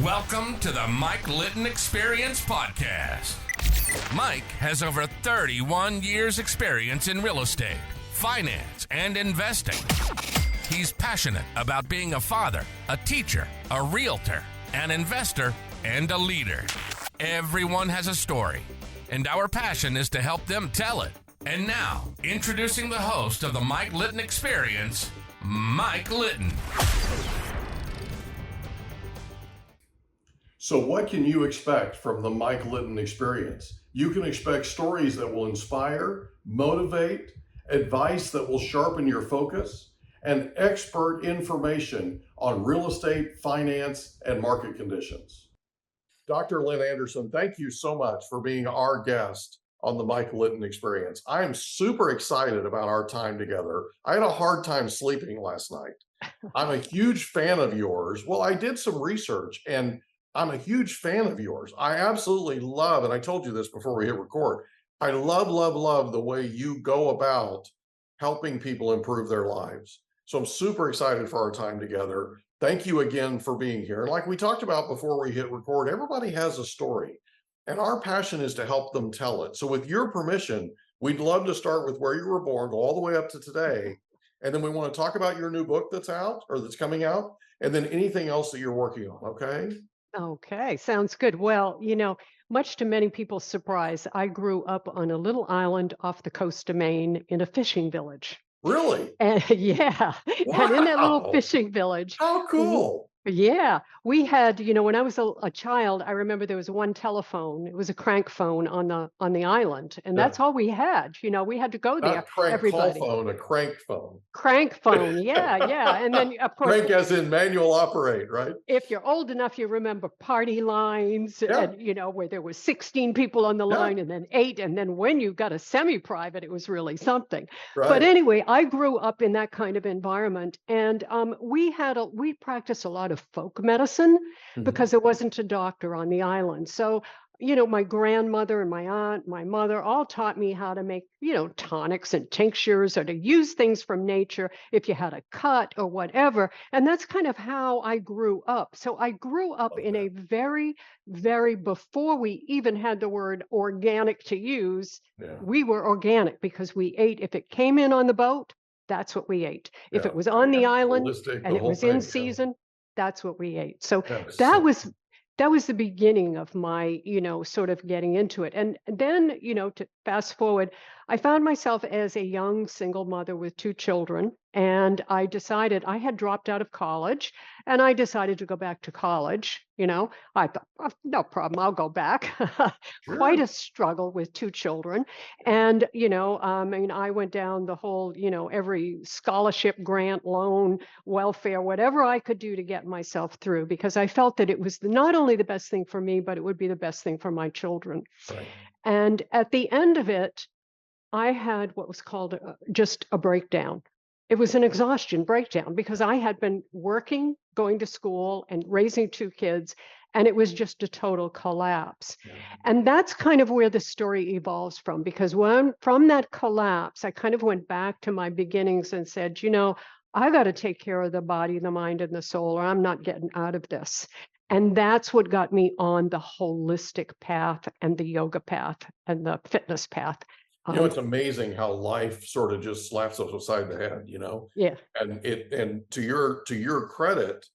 Welcome to the Mike Litton Experience Podcast. Mike has over 31 years experience in real estate, finance, and investing. He's passionate about being a father, a teacher, a realtor, an investor, and a leader. Everyone has a story, and our passion is to help them tell it. And now, introducing the host of the Mike Litton Experience, Mike Litton. So what can you expect from the Mike Litton Experience? You can expect stories that will inspire, motivate, advice that will sharpen your focus, and expert information on real estate, finance, and market conditions. Dr. Lynn Anderson, thank you so much for being our guest on the Mike Litton Experience. I am super excited about our time together. I had a hard time sleeping last night. I'm a huge fan of yours. Well, I did some research and I'm a huge fan of yours. I absolutely love, and I told you this before we hit record, I love the way you go about helping people improve their lives. So I'm super excited for our time together. Thank you again for being here. And like we talked about before we hit record, everybody has a story, and our passion is to help them tell it. So with your permission, we'd love to start with where you were born, go all the way up to today, and then we want to talk about your new book that's out or that's coming out, and then anything else that you're working on, okay? Okay, sounds good. Well, much to many people's surprise, I grew up on a little island off the coast of Maine in a fishing village. Really? And yeah, and in that little Wow. fishing village, How cool. yeah, we had, when I was a child, I remember there was one telephone. It was a crank phone on the island, and Yeah. that's all we had. We had to go there, Not crank call everybody. phone, a crank phone. Crank phone, yeah. And then, of course, Crank as in manual operate, right? if you're old enough, you remember party lines Yeah. and, where there was 16 people on the Yeah. line and then 8. And then when you got a semi-private, it was really something. But Right. anyway, I grew up in that kind of environment. And we practiced a lot of folk medicine Mhm. because there wasn't a doctor on the island. So, my grandmother and my aunt, my mother all taught me how to make, tonics and tinctures or to use things from nature if you had a cut or whatever. And that's kind of how I grew up. So I grew up in a very, before we even had the word organic to use, Yeah. we were organic because we ate. If it came in on the boat, that's what we ate. If Yeah. it was on the island Holistic, and the it whole was in thing. season, that's what we ate. So Yeah. that was that was the beginning of my, sort of getting into it. And then, to fast forward, I found myself as a young single mother with 2 children. And I decided I had dropped out of college and I decided to go back to college. I thought, "Oh, no problem, I'll go back." Quite Sure. a struggle with 2 children. And, I went down the whole, every scholarship, grant, loan, welfare, whatever I could do to get myself through, because I felt that it was not only the best thing for me, but it would be the best thing for my children. Right. And at the end of it, I had what was called just a breakdown. It was an exhaustion breakdown because I had been working, going to school, and raising 2 kids, and it was just a total collapse. Yeah. And that's kind of where the story evolves from, because from that collapse, I kind of went back to my beginnings and said, I got to take care of the body, the mind, and the soul, or I'm not getting out of this. And that's what got me on the holistic path and the yoga path and the fitness path. It's amazing how life sort of just slaps us upside the head, Yeah. and to your credit,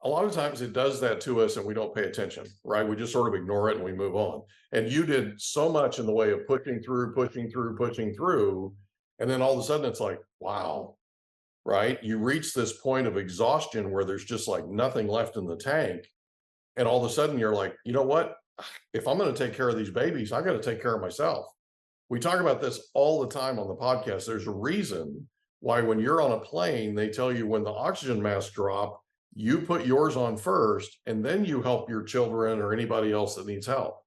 a lot of times it does that to us and we don't pay attention, right? We just sort of ignore it and we move on. And you did so much in the way of pushing through. And then all of a sudden it's like, wow, right? You reach this point of exhaustion where there's just like nothing left in the tank. And all of a sudden you're like, you know what? If I'm going to take care of these babies, I got to take care of myself. We talk about this all the time on the podcast. There's a reason why when you're on a plane, they tell you when the oxygen masks drop, you put yours on first, and then you help your children or anybody else that needs help,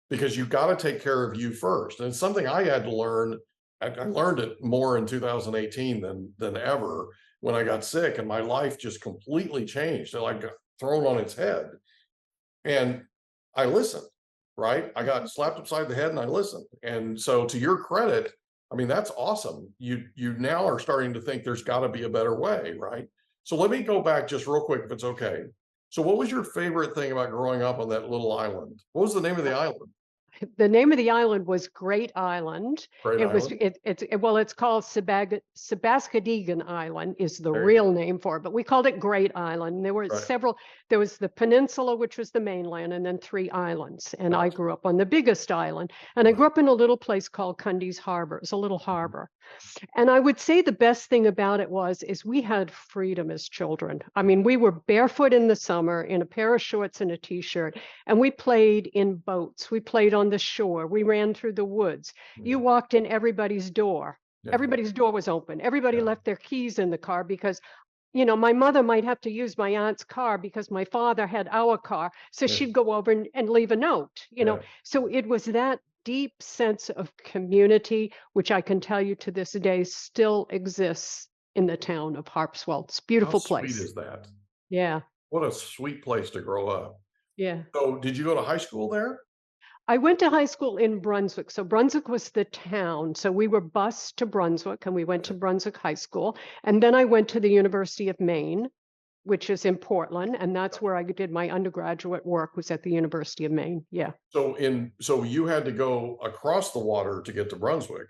because you got to take care of you first. And it's something I had to learn. I learned it more in 2018 than ever when I got sick, and my life just completely changed. It like got thrown on its head. And I listened, right? I got slapped upside the head and I listened. And so to your credit, I mean, that's awesome. You now are starting to think there's got to be a better way, right? So let me go back just real quick, if it's okay. So what was your favorite thing about growing up on that little island? What was the name of the island? The name of the island was Great Island. Great It was Island? well, it's called Sebascodegan Island is the There you go. real name for it, but we called it Great Island. And there were Right. several. There was the peninsula, which was the mainland, and then three islands. And I Gotcha. grew up on the biggest island, and I Right. grew up in a little place called Cundy's Harbor. It's a little harbor. And I would say the best thing about it is we had freedom as children. I mean, we were barefoot in the summer in a pair of shorts and a t-shirt, and we played in boats. We played on the shore. We ran through the woods. You Yeah. walked in everybody's door. Yeah. Everybody's door was open. Everybody Yeah. left their keys in the car because my mother might have to use my aunt's car because my father had our car. So Yeah. she'd go over and leave a note. Yeah. So it was that deep sense of community, which I can tell you to this day still exists in the town of Harpswell. It's a How beautiful sweet place. is that? Yeah. What a sweet place to grow up. Yeah. So did you go to high school there? I went to high school in Brunswick. So Brunswick was the town. So we were bused to Brunswick and we went to Brunswick High School. And then I went to the University of Maine, which is in Portland, and that's where I did my undergraduate work was at the University of Maine. Yeah. So you had to go across the water to get to Brunswick.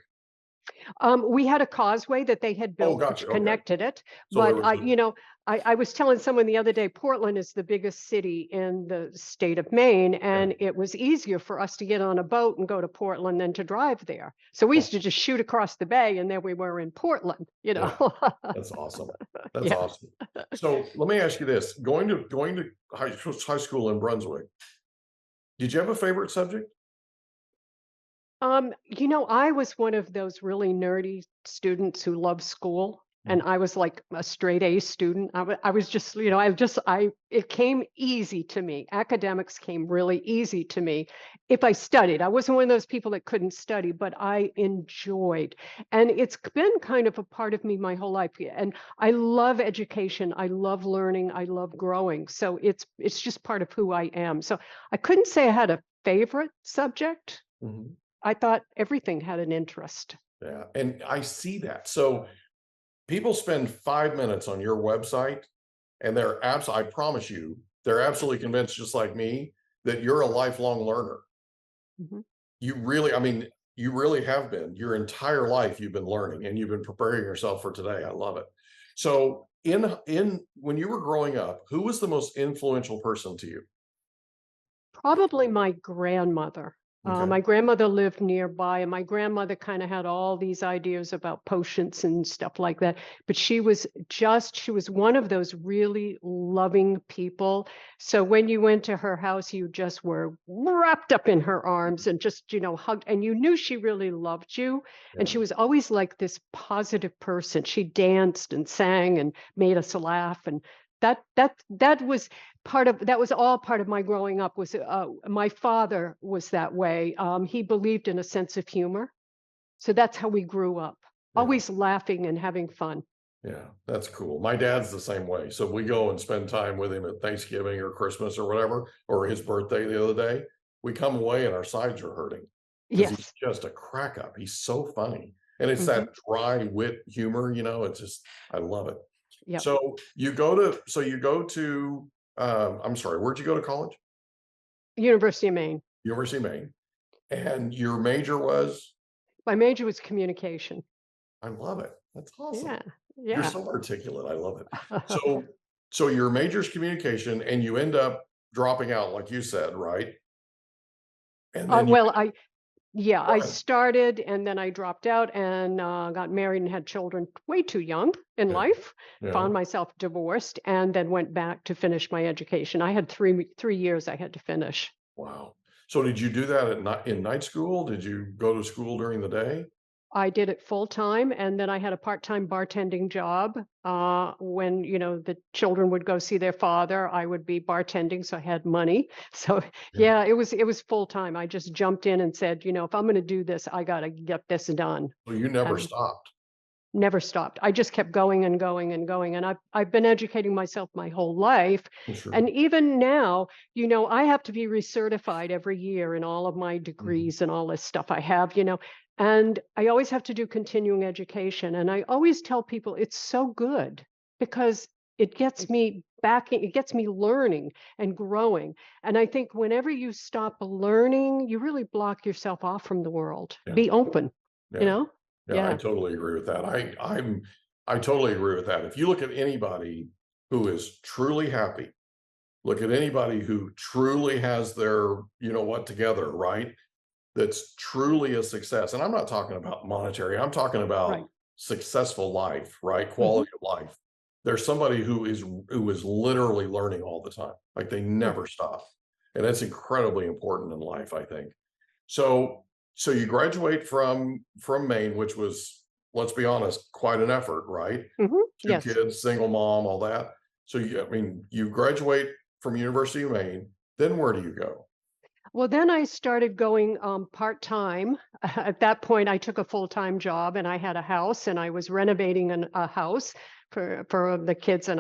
We had a causeway that they had Oh, built which gotcha. Okay. connected it, So there but was I was telling someone the other day, Portland is the biggest city in the state of Maine, yeah. and it was easier for us to get on a boat and go to Portland than to drive there. So we Oh, used to just shoot across the bay, and there we were in Portland. yeah. That's awesome. That's Yeah. awesome. So let me ask you this: going to high school in Brunswick, did you have a favorite subject? I was one of those really nerdy students who loved school, and Mm. I was like a straight A student. I was just, it came easy to me. Academics came really easy to me if I studied. I wasn't one of those people that couldn't study, but I enjoyed. And it's been kind of a part of me my whole life. And I love education. I love learning. I love growing. So it's just part of who I am. So I couldn't say I had a favorite subject. Mhm. I thought everything had an interest. Yeah, and I see that. So people spend 5 minutes on your website, and I promise you, they're absolutely convinced, just like me, that you're a lifelong learner. Mhm. I mean, you really have been. Your entire life you've been learning and you've been preparing yourself for today. I love it. So in when you were growing up, who was the most influential person to you? Probably my grandmother. Okay. My grandmother lived nearby, and my grandmother kind of had all these ideas about potions and stuff like that. But she was one of those really loving people. So when you went to her house, you just were wrapped up in her arms and just, hugged, and you knew she really loved you. And Yeah. she was always like this positive person. She danced and sang and made us laugh. And that was that was all part of my growing up was my father was that way. He believed in a sense of humor. So that's how we grew up, Yeah. always laughing and having fun. Yeah, that's cool. My dad's the same way. So we go and spend time with him at Thanksgiving or Christmas or whatever, or his birthday the other day. We come away and our sides are hurting because he's Yes. just a crack up. He's so funny. And it's Hmm. that dry wit humor, it's just, I love it. Yep. I'm sorry, where'd you go to college? University of Maine. University of Maine. And your major was? My major was communication. I love it. That's awesome. Yeah. You're Yeah. so articulate. I love it. So so your major is communication and you end up dropping out like you said, right? And then you Well, I go ahead. started and then I dropped out and got married and had children way too young in Yeah, life. yeah. Found myself divorced and then went back to finish my education. I had three years I had to finish. Wow. So did you do that at night in night school? Did you go to school during the day? I did it full time, and then I had a part-time bartending job. When the children would go see their father, I would be bartending, so I had money. So Yeah. yeah, it was full time. I just jumped in and said, if I'm going to do this, I got to get this done, So you never and stopped. never stopped. I just kept going and going and going, and I've been educating myself my whole life, Sure. and even now, I have to be recertified every year in all of my Mhm. degrees and all this stuff I have. And I always have to do continuing education. And I always tell people it's so good because it gets me backing, it gets me learning and growing. And I think whenever you stop learning, you really block yourself off from the world. Yeah. Be open, you Yeah. know? Yeah, I Yeah. totally agree with that. I totally agree with that. If you look at anybody who is truly happy, look at anybody who truly has their, you know what, together, right? That's truly a success. And I'm not talking about monetary, I'm talking about Right. successful life, right? Hmm. Quality of life. There's somebody who is literally learning all the time. Like they never stop. And that's incredibly important in life, I think. So so you graduate from Maine, which was, let's be honest, quite an effort, right? Hmm. Two Yes. kids, single mom, all that. So I mean, you graduate from University of Maine, then where do you go? Well, then I started going part-time. At that point, I took a full-time job and I had a house and I was renovating a house for the kids and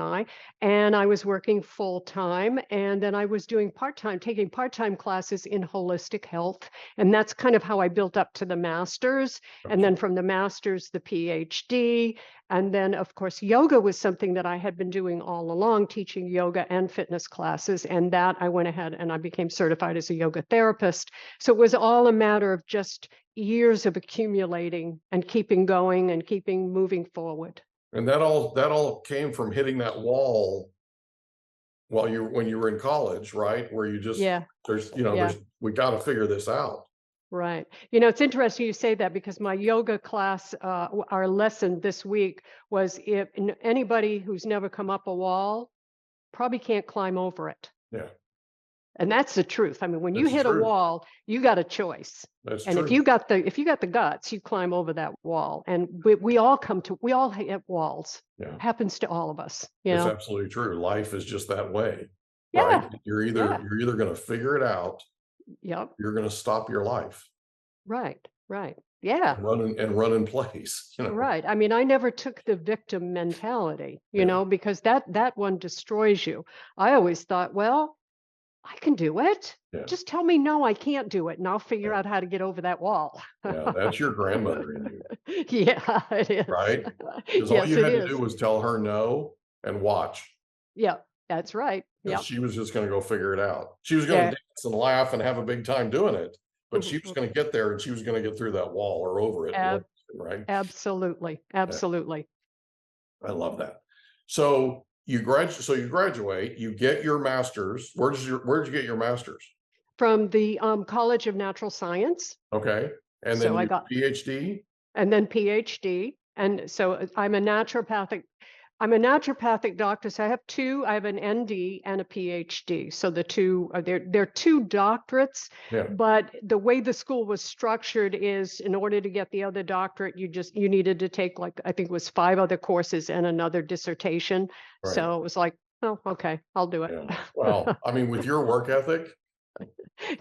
I was working full-time. And then I was doing part-time, taking part-time classes in holistic health. And that's kind of how I built up to the master's. And Okay. then from the master's, the PhD. And then, of course, yoga was something that I had been doing all along, teaching yoga and fitness classes. And that I went ahead and I became certified as a yoga therapist. So it was all a matter of just years of accumulating and keeping going and keeping moving forward. And that all came from hitting that wall while you when you were in college, right? Where you just Yeah, yeah. there's we got to figure this out. Right. It's interesting you say that because my yoga class, our lesson this week was if anybody who's never come up a wall probably can't climb over it. Yeah, And that's the truth. I mean, when you that's hit a true. wall, you got a choice. That's And true. if you got the guts, you climb over that wall. And we all hit walls. Yeah, Happens to all of us, it's absolutely true. Life is just that way, right? Yeah. You're Yeah. either going to figure it out, Yep. you're going to stop your life Right. Right. Yeah. and run in place, you know. Right. I mean, I never took the victim mentality, Yeah, because that one destroys you. I always thought, well, I can do it. yeah, Just tell me no, I can't do it, and I'll figure yeah, out how to get over that wall. yeah. That's your grandmother in you, Yeah, it is. right? Because all Yes, you it had to do is. was tell her no and watch. Yeah, that's right. Because Yep. she was just going to go figure it out. She was going to Yeah. dance and laugh and have a big time doing it, but she was Mhm. going to get there and she was going to get through that wall or over it, Ab- right? Absolutely. Yeah, Absolutely. I love that. So you graduate, you get your master's. Where'd you get your master's? From the College of Natural Science. Okay. And then So I your got, PhD? and then PhD. And so I'm a naturopathic doctor. So I have two. I have an ND and a PhD. So the two are they're two doctorates. Yeah, But the way the school was structured is, in order to get the other doctorate, you needed to take, like, I think it was 5 other courses and another dissertation. right. So it was like, oh, okay, I'll do it. Yeah. Well, I mean, with your work ethic,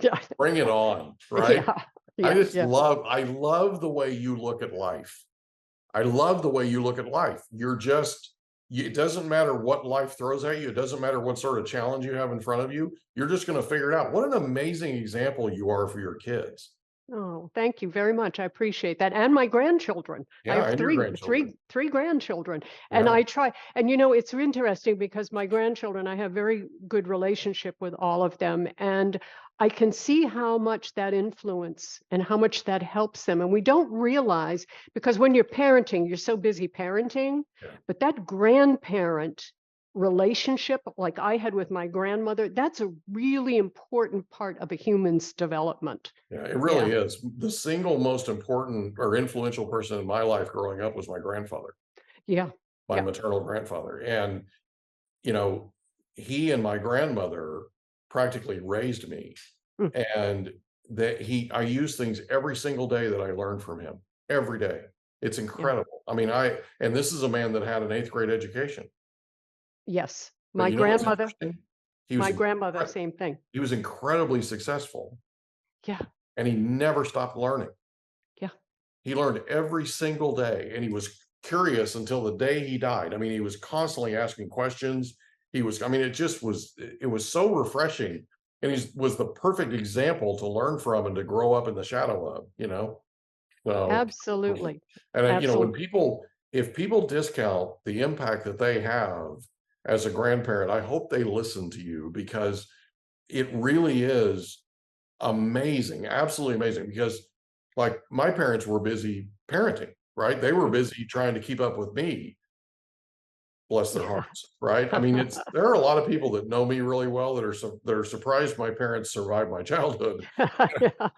Yeah, bring it on, right? yeah, yeah, yeah. I love the way you look at life. I love the way you look at life. It doesn't matter what life throws at you. It doesn't matter what sort of challenge you have in front of you. You're just going to figure it out. What an amazing example you are for your kids. Oh, thank you very much. I appreciate that. And my grandchildren. I Yeah, have and your three, grandchildren. three, three grandchildren. And Yeah, I try, and it's interesting because my grandchildren, I have very good relationship with all of them. And I can see how much that influence and how much that helps them. And we don't realize, because when you're parenting, you're so busy parenting, yeah, but that grandparent relationship like I had with my grandmother, that's a really important part of a human's development. yeah. It Yeah. really is. The single most important or influential person in my life growing up was my grandfather, Yeah. my Yeah. maternal grandfather. And, you know, he and my grandmother practically raised me. Mm. And I use things every single day that I learned from him every day. It's Yeah. incredible. I mean, and this is a man that had an eighth grade education. Yes. But My you know what's grandmother, interesting? my grandmother, same thing. He was incredibly successful Yeah. and he never stopped learning. Yeah. He learned every single day and he was curious until the day he died. I mean, he was constantly asking questions. I mean, it was so refreshing. And he was the perfect example to learn from and to grow up in the shadow of, you know? So, Absolutely. and when Absolutely. if people discount the impact that they have as a grandparent, I hope they listen to you, because it really is amazing, absolutely amazing. Because like my parents were busy parenting, right? They were busy trying to keep up with me, bless their Yeah. hearts, right? I mean, there are a lot of people that know me really well that are surprised my parents survived my childhood. Yeah.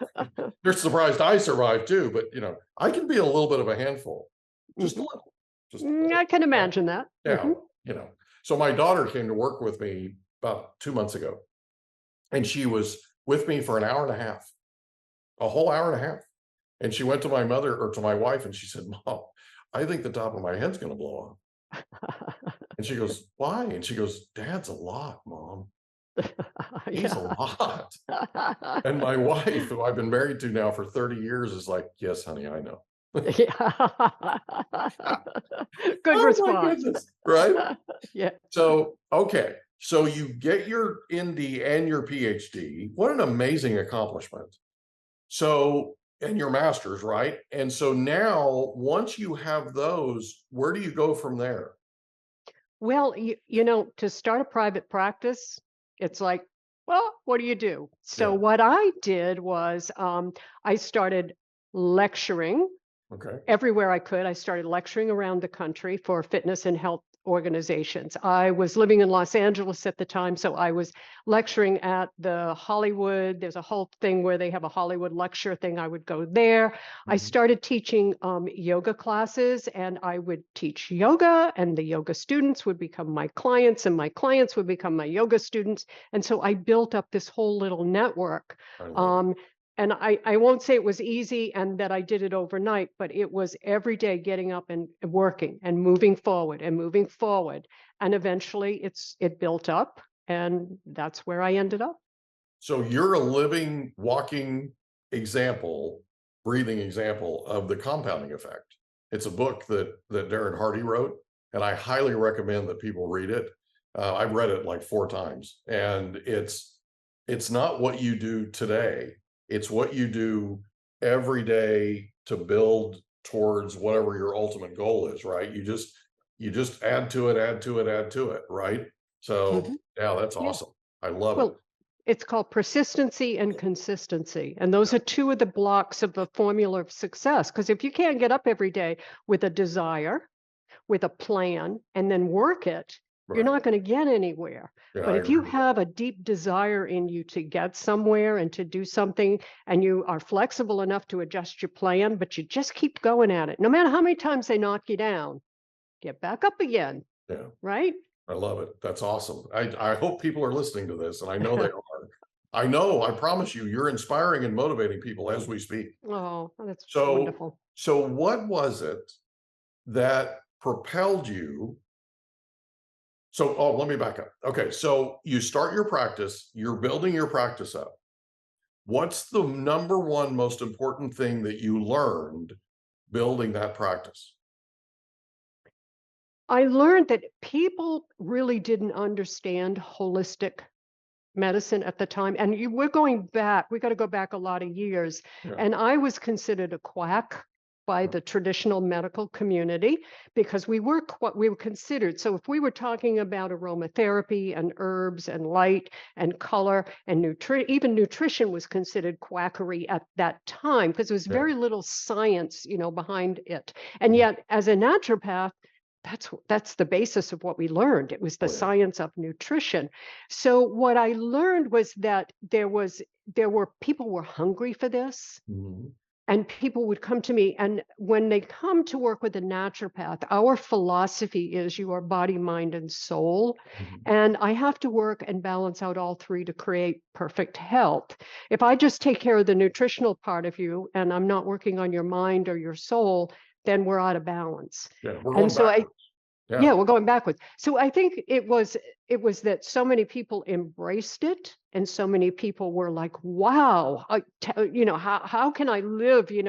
They're surprised I survived too, but I can be a little bit of a handful, just a Mhm. little, just a little. I can Right? imagine that. Yeah, you know. So my daughter came to work with me about 2 months ago, and she was with me for an hour and a half, a whole hour and a half. And she went to my mother, or to my wife, and she said, "Mom, I think the top of my head's going to blow off." And she goes, "Why?" And she goes, "Dad's a lot, Mom. He's a Yeah. lot." And my wife, who I've been married to now for 30 years, is like, "Yes, honey, I know." Yeah. Good Oh my response. goodness, right? Yeah. So, okay. So you get your ND and your PhD. What an amazing accomplishment. So, and your master's, right? And so now, once you have those, where do you go from there? Well, to start a private practice, it's like, well, what do you do? So Yeah. what I did was I started lecturing Okay. everywhere I could. I started lecturing around the country for fitness and health organizations. I was living in Los Angeles at the time, so I was lecturing at the Hollywood. There's a whole thing where they have a Hollywood lecture thing. I would go there. I Mhm. started teaching yoga classes, and I would teach yoga, and the yoga students would become my clients, and my clients would become my yoga students. And so I built up this whole little network. I love it. Um, and I won't say it was easy and that I did it overnight, but it was every day getting up and working and moving forward and moving forward. And eventually it built up, and that's where I ended up. So you're a living, walking example, breathing example of the compounding effect. It's a book that Darren Hardy wrote, and I highly recommend that people read it. I've read it like 4 times, and it's not what you do today; it's what you do every day to build towards whatever your ultimate goal is. Right? You just add to it, add to it, add to it. Right? So Mhm. yeah, that's Yeah. awesome. I love it. Well, it's called persistency and consistency. And those are two of the blocks of the formula of success. Because if you can't get up every day with a desire, with a plan, and then work it, you're Right. not going to get anywhere. Yeah, But I if you agree with that. have a deep desire in you to get somewhere and to do something, and you are flexible enough to adjust your plan, but you just keep going at it, no matter how many times they knock you down, get back up again, Yeah, right? I love it. That's awesome. I hope people are listening to this, and I know they are. I know, I promise you, you're inspiring and motivating people as we speak. Oh, that's So, wonderful. so what was it that propelled you? So, oh, let me back up. Okay, so you start your practice, you're building your practice up. What's the number one most important thing that you learned building that practice? I learned that people really didn't understand holistic medicine at the time. And we're going back, we got to go back a lot of years. Yeah. And I was considered a quack by the traditional medical community because we were considered. So if we were talking about aromatherapy and herbs and light and color and even nutrition was considered quackery at that time because there was Yeah. very little science, behind it. And Mhm. yet as a naturopath, that's the basis of what we learned. It was the Oh, yeah. science of nutrition. So what I learned was that there were people were hungry for this, Mhm. and people would come to me, and when they come to work with a naturopath, our philosophy is you are body, mind, and soul. Mhm. And I have to work and balance out all three to create perfect health. If I just take care of the nutritional part of you and I'm not working on your mind or your soul, then we're out of balance. Yeah, we're And going so I backwards. Yeah. yeah, we're going backwards. So I think it was that so many people embraced it, and so many people were like, "Wow, how can I live, in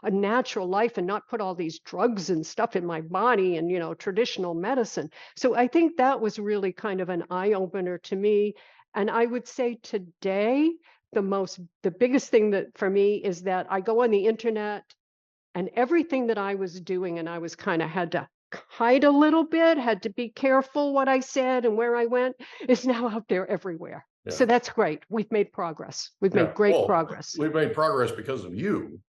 a natural life and not put all these drugs and stuff in my body and traditional medicine." So I think that was really kind of an eye opener to me. And I would say today the biggest thing that for me is that I go on the internet and everything that I was doing, and I was kind of had to hide a little bit, had to be careful what I said and where I went, is now out there everywhere. So Yeah. that's great. We've made progress. We've Yeah. made great Well, progress. we've made progress because of you,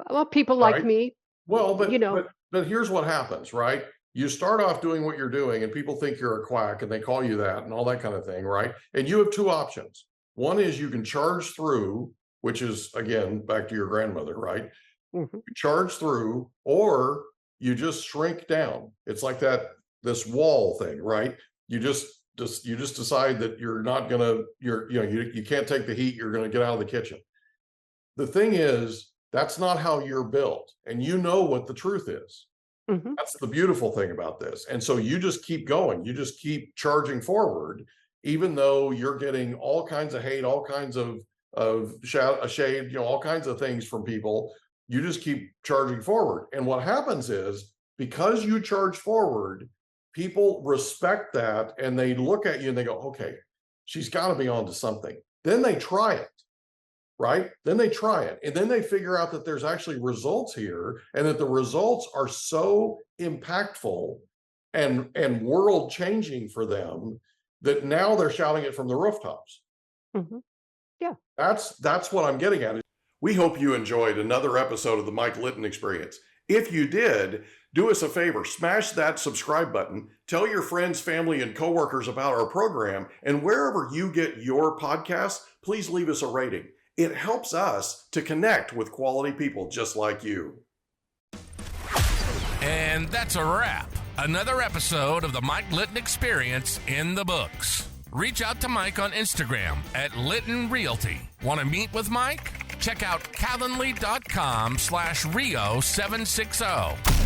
Well, people like right? me, Well, you know, but here's what happens, right? You start off doing what you're doing, and people think you're a quack, and they call you that, and all that kind of thing, right? And you have two options. One is you can charge through, which is again back to your grandmother, right? mhm, You charge through, or you just shrink down. It's like this wall thing, right? You just decide that you're not gonna, you can't take the heat. You're gonna get out of the kitchen. The thing is, that's not how you're built, and you know what the truth is. mhm, That's the beautiful thing about this. And so you just keep going. You just keep charging forward, even though you're getting all kinds of hate, all kinds of shade, all kinds of things from people. You just keep charging forward. And what happens is, because you charge forward, people respect that, and they look at you and they go, okay, she's got to be onto something. Then they try it. Right? Then they try it, and then they figure out that there's actually results here, and that the results are so impactful and world changing for them that now they're shouting it from the rooftops. mhm. Yeah. That's what I'm getting at. We hope you enjoyed another episode of the Mike Litton Experience. If you did, do us a favor, smash that subscribe button, tell your friends, family, and coworkers about our program, and wherever you get your podcasts, please leave us a rating. It helps us to connect with quality people just like you. And that's a wrap. Another episode of the Mike Litton Experience in the books. Reach out to Mike on Instagram at Litton Realty. Want to meet with Mike? Check out calendly.com/Rio760.